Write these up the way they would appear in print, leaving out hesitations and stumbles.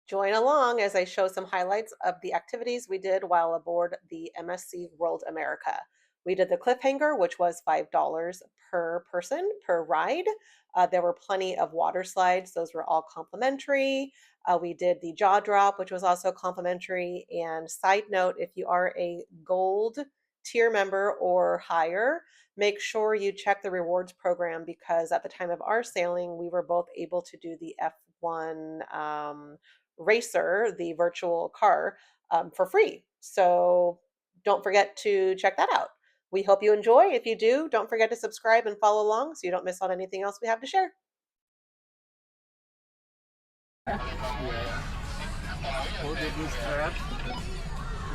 Join along as I show some highlights of the activities we did while aboard the MSC World America. We did the Cliffhanger, which was $5 per person per ride. There were plenty of water slides, those were all complimentary. We did the jaw drop, which was also complimentary. And side note, if you are a gold tier member or higher, make sure you check the rewards program because at the time of our sailing, we were both able to do the F1 Racer, the virtual car, for free. So don't forget to check that out. We hope you enjoy. If you do, don't forget to subscribe and follow along so you don't miss on anything else we have to share. Hold the blue strap.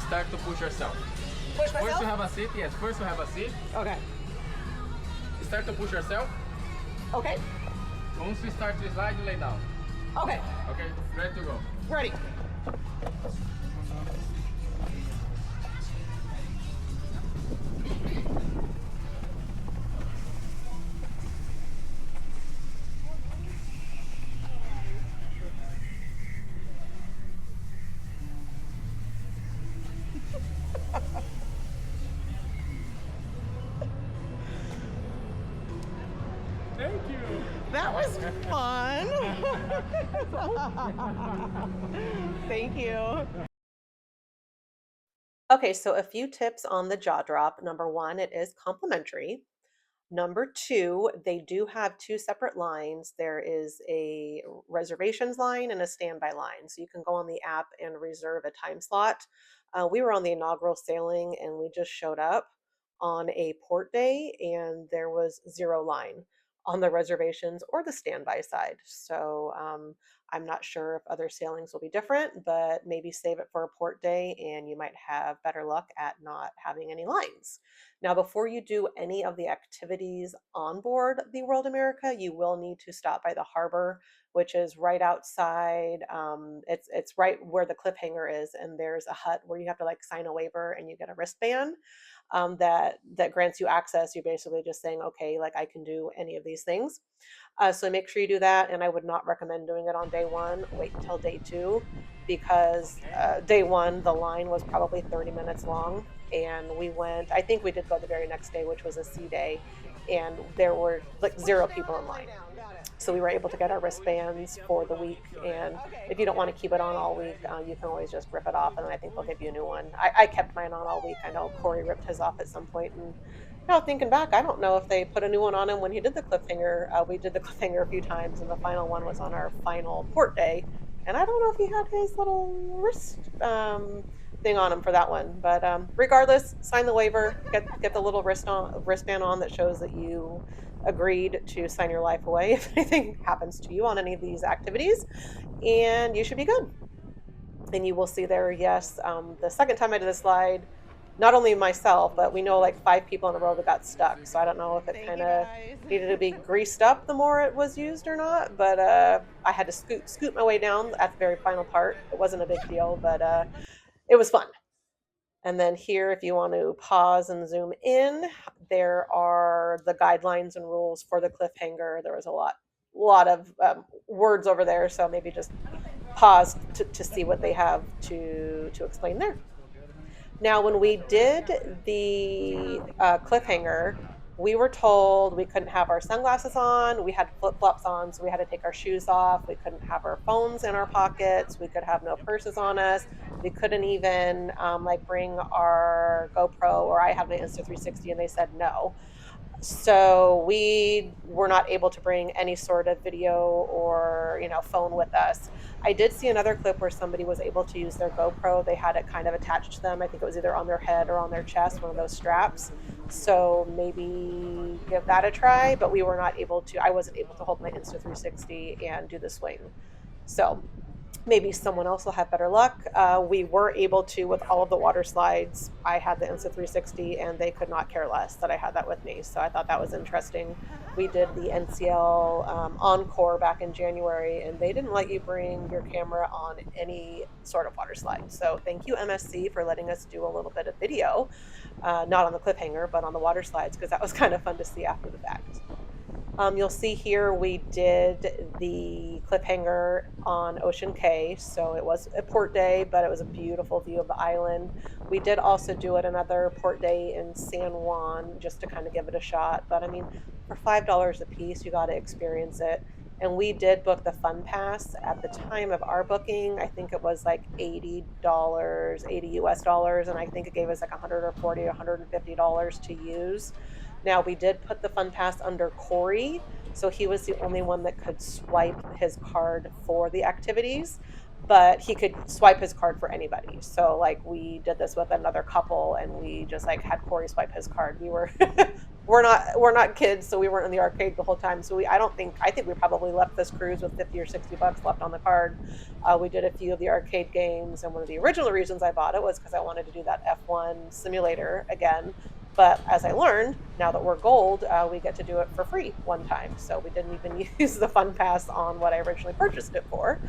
Start to push yourself. Push First myself? you have a seat, yes. First you have a seat. Okay. Start to push yourself. Okay. Once you start to slide, you lay down. Okay. Okay, ready to go. Ready. Thank you. That was fun. Thank you. Okay, so a few tips on the jaw drop. Number one, it is complimentary. Number two, they do have two separate lines. There is a reservations line and a standby line. So you can go on the app and reserve a time slot. We were on the inaugural sailing and we just showed up on a port day and there was zero line on the reservations or the standby side. So I'm not sure if other sailings will be different, but maybe save it for a port day and you might have better luck at not having any lines. Now, before you do any of the activities on board the World America, you will need to stop by the harbor, which is right outside. It's right where the cliffhanger is, and there's a hut where you have to like sign a waiver and you get a wristband that grants you access. You're basically just saying, okay, like I can do any of these things. So make sure you do that. And I would not recommend doing it on day one. Wait until day two because day one, the line was probably 30 minutes long. And we went, I think we did go the very next day, which was a sea day. And there were like zero people in line. So we were able to get our wristbands for the week. And if you don't want to keep it on all week, you can always just rip it off. And I think they'll give you a new one. I kept mine on all week. I know Corey ripped his off at some point, and thinking back, I don't know if they put a new one on him when he did the cliffhanger. We did the cliffhanger a few times, and the final one was on our final port day. And I don't know if he had his little wrist thing on him for that one. But regardless, sign the waiver, get the little wristband on that shows that you agreed to sign your life away if anything happens to you on any of these activities, and you should be good. And you will see there, yes, the second time I did the slide, not only myself, but we know like 5 people in a row that got stuck. So I don't know if it kind of needed to be greased up the more it was used or not. But I had to scoot my way down at the very final part. It wasn't a big deal, but it was fun. And then here, if you want to pause and zoom in, there are the guidelines and rules for the cliffhanger. There was a lot of words over there, so maybe just pause to see what they have to explain there. Now, when we did the cliffhanger, we were told we couldn't have our sunglasses on. We had flip flops on, so we had to take our shoes off. We couldn't have our phones in our pockets. We could have no purses on us. We couldn't even like bring our GoPro, or I have my Insta360, and they said no. So we were not able to bring any sort of video or phone with us. I did see another clip where somebody was able to use their GoPro. They had it kind of attached to them. I think it was either on their head or on their chest, one of those straps. So maybe give that a try, but we were not able to. I wasn't able to hold my Insta360 and do the swing. So maybe someone else will have better luck. We were able to with all of the water slides. I had the Insta360 and they could not care less that I had that with me. So I thought that was interesting. We did the NCL Encore back in January and they didn't let you bring your camera on any sort of water slide. So thank you, MSC, for letting us do a little bit of video, not on the cliffhanger, but on the water slides, because that was kind of fun to see after the fact. You'll see here we did the Cliffhanger on Ocean Cay, so it was a port day, but it was a beautiful view of the island. We did also do it another port day in San Juan just to kind of give it a shot. But I mean, for $5 a piece, you got to experience it. And we did book the Fun Pass at the time of our booking. I think it was like $80, 80 US dollars, and I think it gave us like 140 or $150 to use. Now, we did put the Fun Pass under Corey, so he was the only one that could swipe his card for the activities, but he could swipe his card for anybody. So, like, we did this with another couple, and we just like had Corey swipe his card. We were we're not kids, so we weren't in the arcade the whole time. So I think we probably left this cruise with 50 or $60 left on the card. We did a few of the arcade games, and one of the original reasons I bought it was because I wanted to do that F1 simulator again. But as I learned, now that we're gold, we get to do it for free one time. So we didn't even use the Fun Pass on what I originally purchased it for.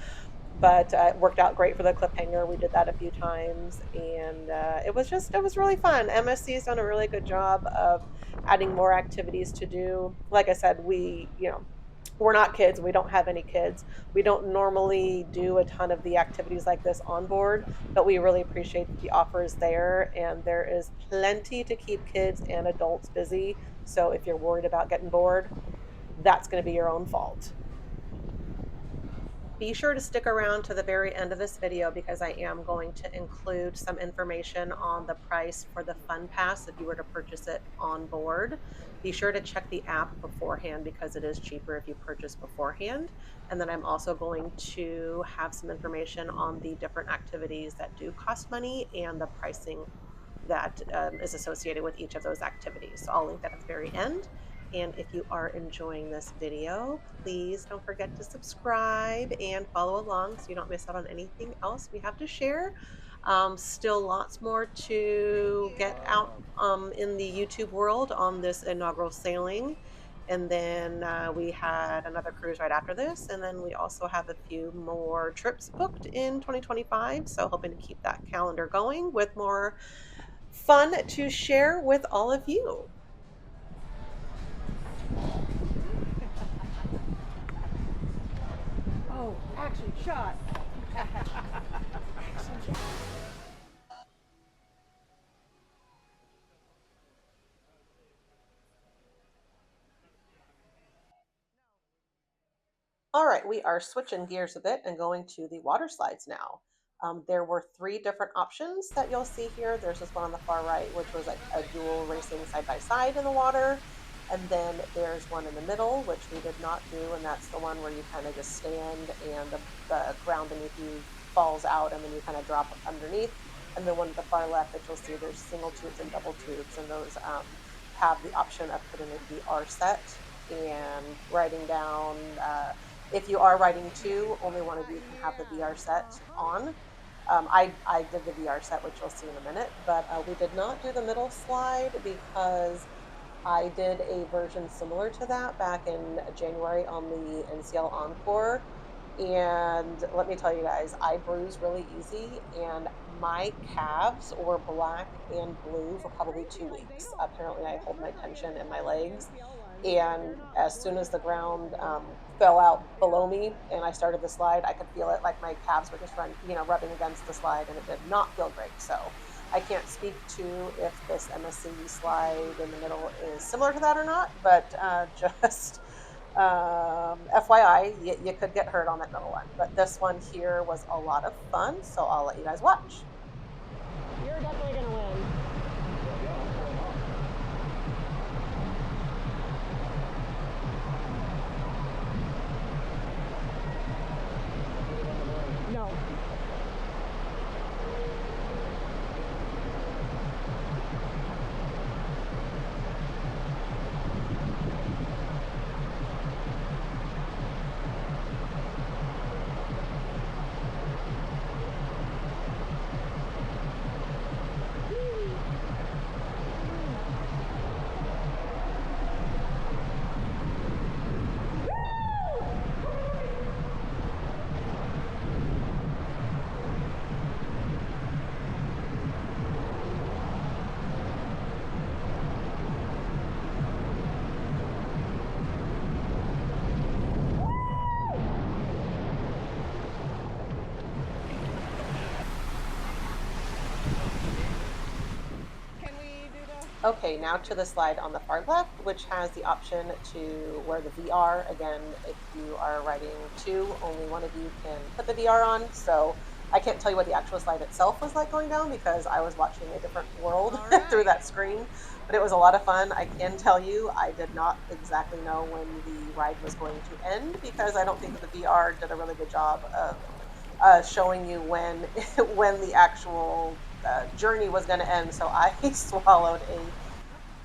But it worked out great for the Cliffhanger. We did that a few times, and it was really fun. MSC has done a really good job of adding more activities to do. Like I said, we're not kids. We don't have any kids. We don't normally do a ton of the activities like this on board, but we really appreciate that the offer is there, and there is plenty to keep kids and adults busy. So if you're worried about getting bored, that's going to be your own fault. Be sure to stick around to the very end of this video because I am going to include some information on the price for the Fun Pass if you were to purchase it on board. Be sure to check the app beforehand because it is cheaper if you purchase beforehand. And then I'm also going to have some information on the different activities that do cost money and the pricing that is associated with each of those activities. So I'll link that at the very end. And if you are enjoying this video, please don't forget to subscribe and follow along so you don't miss out on anything else we have to share. Still lots more to get out in the YouTube world on this inaugural sailing. And then we had another cruise right after this. And then we also have a few more trips booked in 2025. So hoping to keep that calendar going with more fun to share with all of you. Oh, action shot. All right, we are switching gears a bit and going to the water slides now. There were three different options that you'll see here. There's this one on the far right, which was like a dual racing side by side in the water. And then there's one in the middle, which we did not do. And that's the one where you kind of just stand and the ground beneath you falls out and then you kind of drop underneath. And the one at the far left that you'll see, there's single tubes and double tubes. And those have the option of putting a VR set and writing down. If you are riding two, only one of you can have the VR set on. I did the VR set, which you'll see in a minute, but we did not do the middle slide because I did a version similar to that back in January on the NCL Encore. And let me tell you guys, I bruise really easy, and my calves were black and blue for probably 2 weeks. Apparently, I hold my tension in my legs. And as soon as the ground fell out below me and I started the slide, I could feel it like my calves were just rubbing against the slide, and it did not feel great. So I can't speak to if this MSC slide in the middle is similar to that or not, but just FYI, you could get hurt on that middle one. But this one here was a lot of fun, so I'll let you guys watch. You're definitely gonna win. No. Okay, now to the slide on the far left, which has the option to wear the VR. Again, if you are riding two, only one of you can put the VR on. So I can't tell you what the actual slide itself was like going down because I was watching a different world All through right. that screen, but it was a lot of fun. I can tell you, I did not exactly know when the ride was going to end because I don't think that the VR did a really good job of showing you when when the actual journey was going to end. So I swallowed a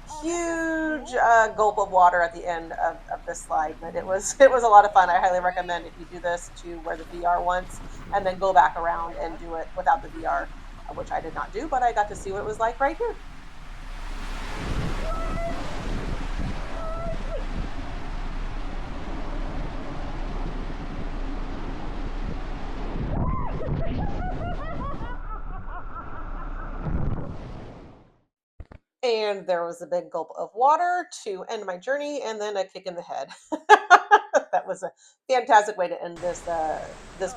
Oh, this is huge cool. gulp of water at the end of this slide, but it was it was a lot of fun. I highly recommend Great. if you do this to wear the VR once and then go back Oh my around and gosh. do it without the VR, which I did not do, but I got to see what it was like right here. And there was a big gulp of water to end my journey, and then a kick in the head. That was a fantastic way to end this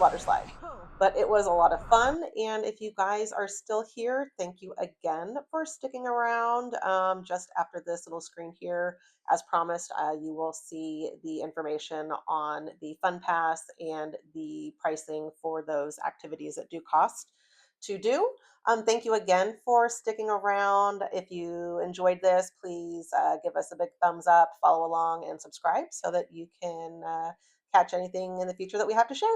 water slide. Oh. But it was a lot of fun, and if you guys are still here, thank you again for sticking around. Just after this little screen here, as promised, you will see the information on the Fun Pass and the pricing for those activities that do cost to do. Thank you again for sticking around. If you enjoyed this, please give us a big thumbs up, follow along, and subscribe so that you can catch anything in the future that we have to share.